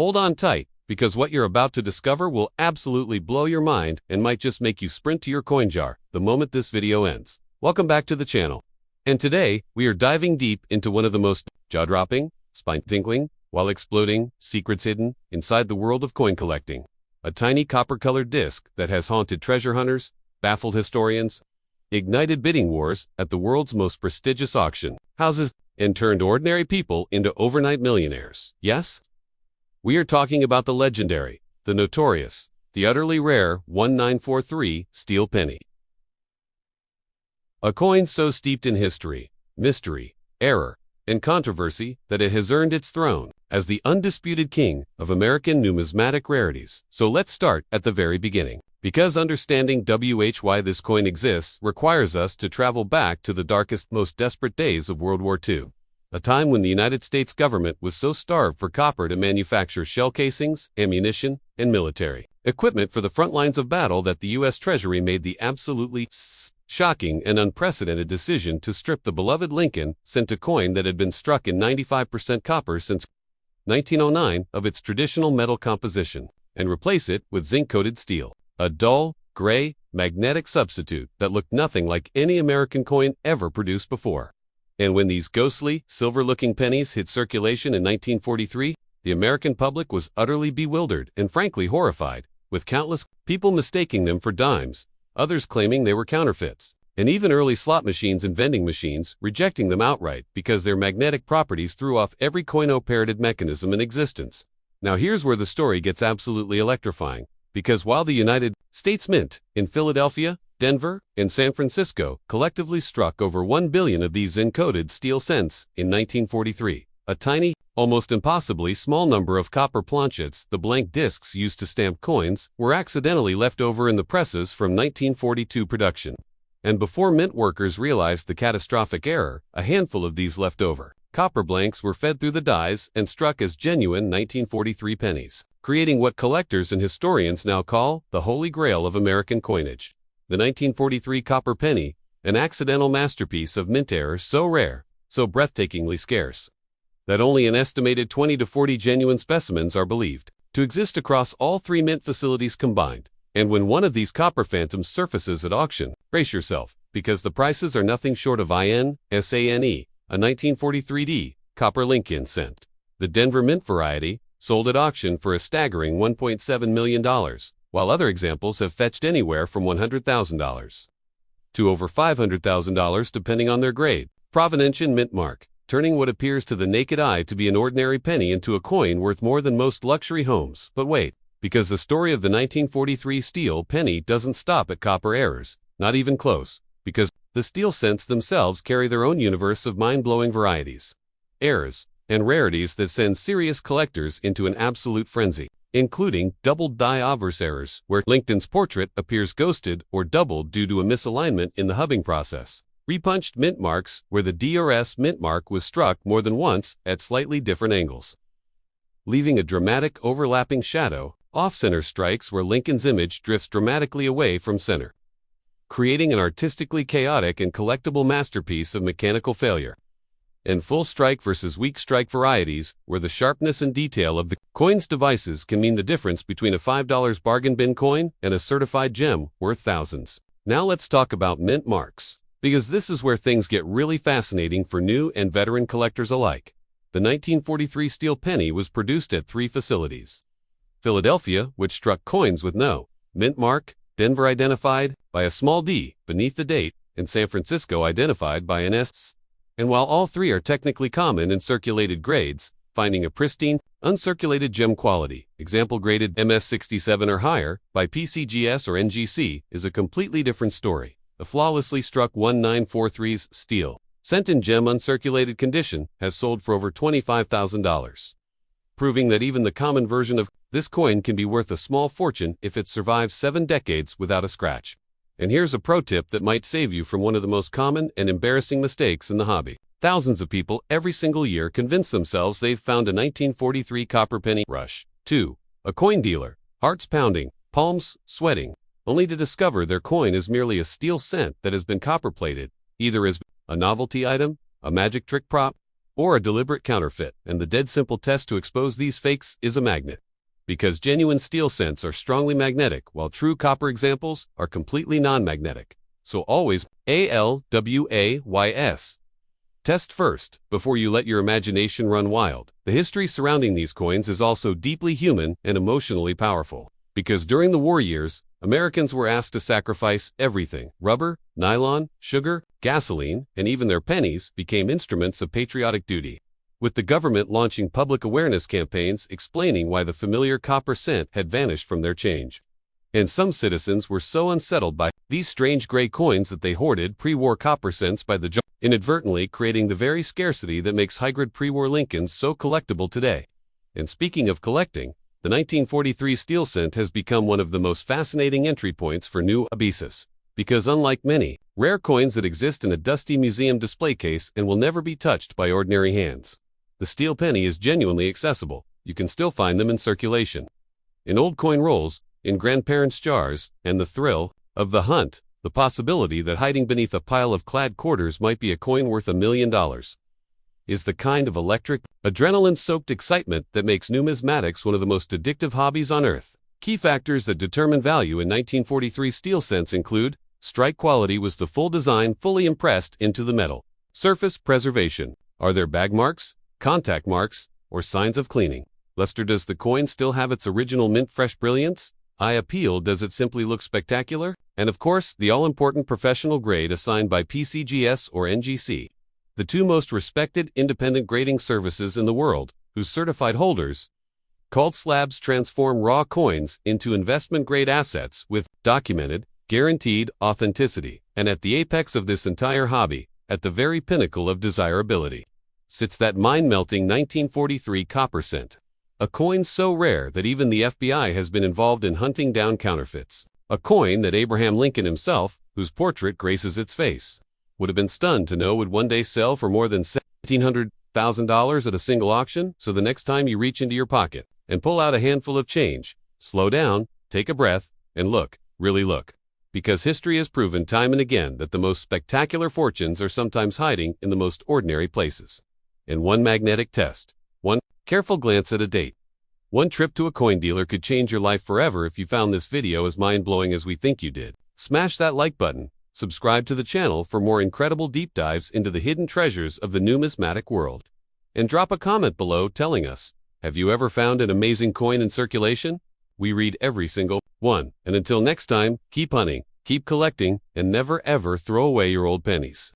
Hold on tight, because what you're about to discover will absolutely blow your mind and might just make you sprint to your coin jar the moment this video ends. Welcome back to the channel. And today, we are diving deep into one of the most jaw-dropping, spine-tingling, while exploding, secrets hidden inside the world of coin collecting. A tiny copper-colored disc that has haunted treasure hunters, baffled historians, ignited bidding wars at the world's most prestigious auction houses, and turned ordinary people into overnight millionaires. Yes? We are talking about the legendary, the notorious, the utterly rare 1943 steel penny. A coin so steeped in history, mystery, error, and controversy that it has earned its throne as the undisputed king of American numismatic rarities. So let's start at the very beginning, because understanding why this coin exists requires us to travel back to the darkest, most desperate days of World War II. A time when the United States government was so starved for copper to manufacture shell casings, ammunition, and military equipment for the front lines of battle that the U.S. Treasury made the absolutely shocking and unprecedented decision to strip the beloved Lincoln cent coin that had been struck in 95% copper since 1909 of its traditional metal composition and replace it with zinc-coated steel, a dull, gray, magnetic substitute that looked nothing like any American coin ever produced before. And when these ghostly, silver-looking pennies hit circulation in 1943, the American public was utterly bewildered and frankly horrified, with countless people mistaking them for dimes, others claiming they were counterfeits, and even early slot machines and vending machines rejecting them outright because their magnetic properties threw off every coin-operated mechanism in existence. Now here's where the story gets absolutely electrifying, because while the United States Mint in Philadelphia, Denver, and San Francisco collectively struck over 1 billion of these zinc-coated steel cents in 1943, a tiny, almost impossibly small number of copper planchets, the blank discs used to stamp coins, were accidentally left over in the presses from 1942 production. And before mint workers realized the catastrophic error, a handful of these leftover copper blanks were fed through the dies and struck as genuine 1943 pennies, creating what collectors and historians now call the Holy Grail of American coinage. The 1943 copper penny, an accidental masterpiece of mint error so rare, so breathtakingly scarce, that only an estimated 20 to 40 genuine specimens are believed to exist across all three mint facilities combined. And when one of these copper phantoms surfaces at auction, brace yourself, because the prices are nothing short of INSANE, a 1943D copper Lincoln cent. The Denver Mint variety sold at auction for a staggering $1.7 million, while other examples have fetched anywhere from $100,000 to over $500,000 depending on their grade. Provenetian mint mark, turning what appears to the naked eye to be an ordinary penny into a coin worth more than most luxury homes. But wait, because the story of the 1943 steel penny doesn't stop at copper errors, not even close, because the steel cents themselves carry their own universe of mind-blowing varieties, errors, and rarities that send serious collectors into an absolute frenzy, including doubled die obverse errors, where Lincoln's portrait appears ghosted or doubled due to a misalignment in the hubbing process. Repunched mint marks, where the DRS mint mark was struck more than once at slightly different angles, leaving a dramatic overlapping shadow. Off-center strikes where Lincoln's image drifts dramatically away from center, creating an artistically chaotic and collectible masterpiece of mechanical failure. And full strike versus weak strike varieties, where the sharpness and detail of the coin's devices can mean the difference between a $5 bargain bin coin and a certified gem worth thousands. Now let's talk about mint marks, because this is where things get really fascinating for new and veteran collectors alike. The 1943 steel penny was produced at three facilities. Philadelphia, which struck coins with no mint mark, Denver identified by a small d beneath the date, and San Francisco identified by an S. And while all three are technically common in circulated grades, finding a pristine, uncirculated gem quality, example graded MS67 or higher, by PCGS or NGC, is a completely different story. A flawlessly struck 1943's steel cent in gem uncirculated condition has sold for over $25,000, proving that even the common version of this coin can be worth a small fortune if it survives 7 decades without a scratch. And here's a pro tip that might save you from one of the most common and embarrassing mistakes in the hobby. Thousands of people every single year convince themselves they've found a 1943 copper penny. Rush to a coin dealer, hearts pounding, palms sweating, only to discover their coin is merely a steel cent that has been copper-plated, either as a novelty item, a magic trick prop, or a deliberate counterfeit, and the dead simple test to expose these fakes is a magnet. Because genuine steel cents are strongly magnetic, while true copper examples are completely non-magnetic. So always ALWAYS. Test first, before you let your imagination run wild. The history surrounding these coins is also deeply human and emotionally powerful. Because during the war years, Americans were asked to sacrifice everything. Rubber, nylon, sugar, gasoline, and even their pennies became instruments of patriotic duty, with the government launching public awareness campaigns explaining why the familiar copper cent had vanished from their change. And some citizens were so unsettled by these strange gray coins that they hoarded pre-war copper cents by the jar, inadvertently creating the very scarcity that makes hybrid pre-war Lincolns so collectible today. And speaking of collecting, the 1943 steel cent has become one of the most fascinating entry points for new abysses. Because unlike many rare coins that exist in a dusty museum display case and will never be touched by ordinary hands, the steel penny is genuinely accessible. You can still find them in circulation, in old coin rolls, in grandparents' jars, and the thrill of the hunt, the possibility that hiding beneath a pile of clad quarters might be a coin worth $1 million, is the kind of electric, adrenaline-soaked excitement that makes numismatics one of the most addictive hobbies on earth. Key factors that determine value in 1943 steel cents include: strike quality, was the full design fully impressed into the metal? Surface preservation, are there bag marks, contact marks, or signs of cleaning? Luster, does the coin still have its original mint-fresh brilliance? Eye appeal, does it simply look spectacular? And of course, the all-important professional grade assigned by PCGS or NGC, the two most respected independent grading services in the world, whose certified holders, called slabs, transform raw coins into investment-grade assets with documented, guaranteed authenticity. And at the apex of this entire hobby, at the very pinnacle of desirability, sits that mind-melting 1943 copper cent. A coin so rare that even the FBI has been involved in hunting down counterfeits. A coin that Abraham Lincoln himself, whose portrait graces its face, would have been stunned to know would one day sell for more than $1,700,000 at a single auction. So the next time you reach into your pocket and pull out a handful of change, slow down, take a breath, and look, really look. Because history has proven time and again that the most spectacular fortunes are sometimes hiding in the most ordinary places. In one magnetic test, one careful glance at a date, one trip to a coin dealer could change your life forever. If you found this video as mind-blowing as we think you did, smash that like button, subscribe to the channel for more incredible deep dives into the hidden treasures of the numismatic world, and drop a comment below telling us, have you ever found an amazing coin in circulation? We read every single one. And until next time, keep hunting, keep collecting, and never ever throw away your old pennies.